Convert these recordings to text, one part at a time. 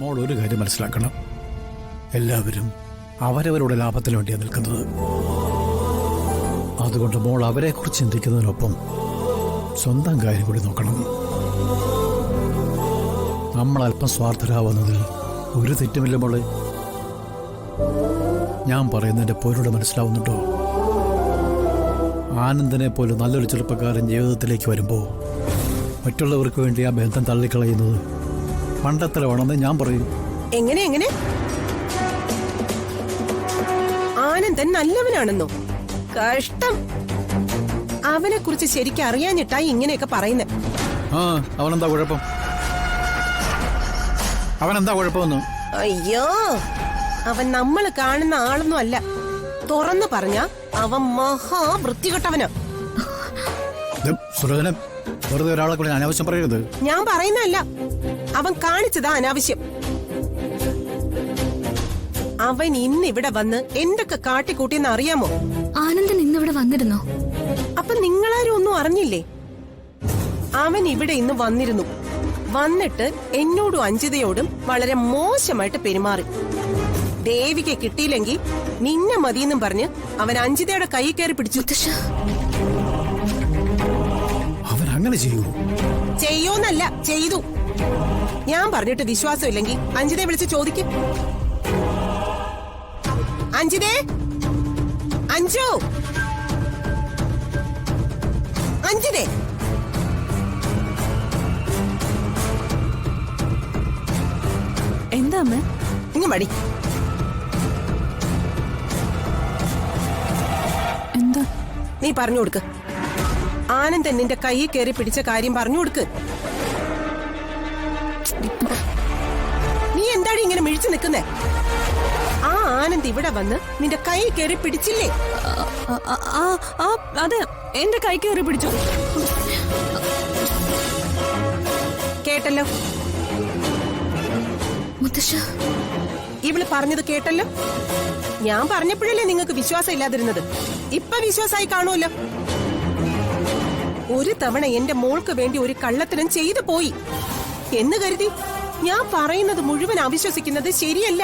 മോൾ ഒരു കാര്യം മനസ്സിലാക്കണം, എല്ലാവരും അവരവരുടെ ലാഭത്തിന് വേണ്ടിയാണ് നിൽക്കുന്നത്. അതുകൊണ്ട് മോൾ അവരെക്കുറിച്ച് ചിന്തിക്കുന്നതിനൊപ്പം സ്വന്തം കാര്യം കൂടി നോക്കണം. നമ്മൾ അല്പം സ്വാർത്ഥരാവുന്നതിൽ ഒരു തെറ്റുമില്ല മോളെ. ഞാൻ പറയുന്നതിന്റെ പൊരുള് മനസ്സിലാവുന്നുണ്ടോ? ആനന്ദനെ പോലെ നല്ലൊരു ചെറുപ്പക്കാരൻ ജീവിതത്തിലേക്ക് വരുമ്പോൾ മറ്റുള്ളവർക്ക് വേണ്ടി ആ ബന്ധം തള്ളിക്കളയുന്നത് പണ്ടത്തരമാണെന്ന് ഞാൻ പറയും. എങ്ങനെ ആനന്ദൻ നല്ലവനാണെന്നോ? കഷ്ടം. അവനെ കുറിച്ച് ശരിക്കും അറിയാഞ്ഞിട്ടായി ഇങ്ങനെയൊക്കെ പറയുന്നത്. അവനെന്താ കുഴപ്പം? അവനെന്താ കുഴപ്പമെന്ന്? അയ്യോ, അവൻ നമ്മൾ കാണുന്ന ആളൊന്നും അല്ല. തുറന്നു പറഞ്ഞ അവൻ മഹാവൃത്തികെട്ടവനാ. വെറുതെ ഒരാളെ കൂടെ അനാവശ്യം പറയരുത്. ഞാൻ പറയുന്നതല്ല, അവൻ കാണിച്ചതാ അനാവശ്യം. അവൻ ഇന്നിവിടെ വന്ന് എന്തൊക്കെ കാട്ടിക്കൂട്ടിയെന്ന് അറിയാമോ? ആനന്ദൻ ഇന്നിവിടെ വന്നിരുന്നോ? അപ്പൊ നിങ്ങളാരും ഒന്നും അറിഞ്ഞില്ലേ? അവൻ ഇവിടെ ഇന്ന് വന്നിരുന്നു. വന്നിട്ട് എന്നോടും അഞ്ജിതയോടും വളരെ മോശമായിട്ട് പെരുമാറി. ദേവിക്ക് കിട്ടിയില്ലെങ്കിൽ നിന്നെ മതിയെന്നും പറഞ്ഞ് അവൻ അഞ്ജിതയുടെ കൈ കയറി പിടിച്ചു. അവൻ അങ്ങനെ ചെയ്യൂന്നല്ല, ചെയ്തു. ഞാൻ പറഞ്ഞിട്ട് വിശ്വാസമില്ലെങ്കിൽ അഞ്ജിതയെ വിളിച്ച് ചോദിക്കും. അഞ്ജിതേ, അഞ്ജു, അഞ്ജിതേ. എന്താ അമ്മ? ഇങ്ങ് മടി. എന്താ? നീ പറഞ്ഞു കൊടുക്ക്. ആനന്ദൻ നിന്റെ കൈയിൽ കയറി പിടിച്ച കാര്യം പറഞ്ഞു കൊടുക്ക്. നീ എന്താണ് ഇങ്ങനെ മിഴിച്ചു നിൽക്കുന്നേ? ആ ആനന്ദ് ഇവിടെ വന്ന് നിന്റെ കൈ കയറി പിടിച്ചില്ലേ? അതെ, എന്റെ കൈ കയറി പിടിച്ചു. കേട്ടല്ലോ? ഇവള് പറഞ്ഞത് കേട്ടല്ലോ? ഞാൻ പറഞ്ഞപ്പോഴല്ലേ നിങ്ങൾക്ക് വിശ്വാസം ഇല്ലാതിരുന്നത്. ഇപ്പൊ വിശ്വാസമായി കാണുമല്ലോ. ഒരു തവണ എന്റെ മോൾക്ക് വേണ്ടി ഒരു കള്ളത്തരം ചെയ്തു പോയി എന്ന് കരുതി ഞാൻ പറയുന്നത് മുഴുവൻ അവിശ്വസിക്കുന്നത് ശരിയല്ല.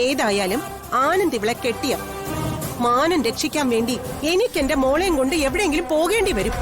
ഏതായാലും ആനന്ദ് ഇവളെ കെട്ടിയ മാനം രക്ഷിക്കാൻ വേണ്ടി എനിക്ക് എന്റെ മോളെയും കൊണ്ട് എവിടെയെങ്കിലും പോകേണ്ടി വരും.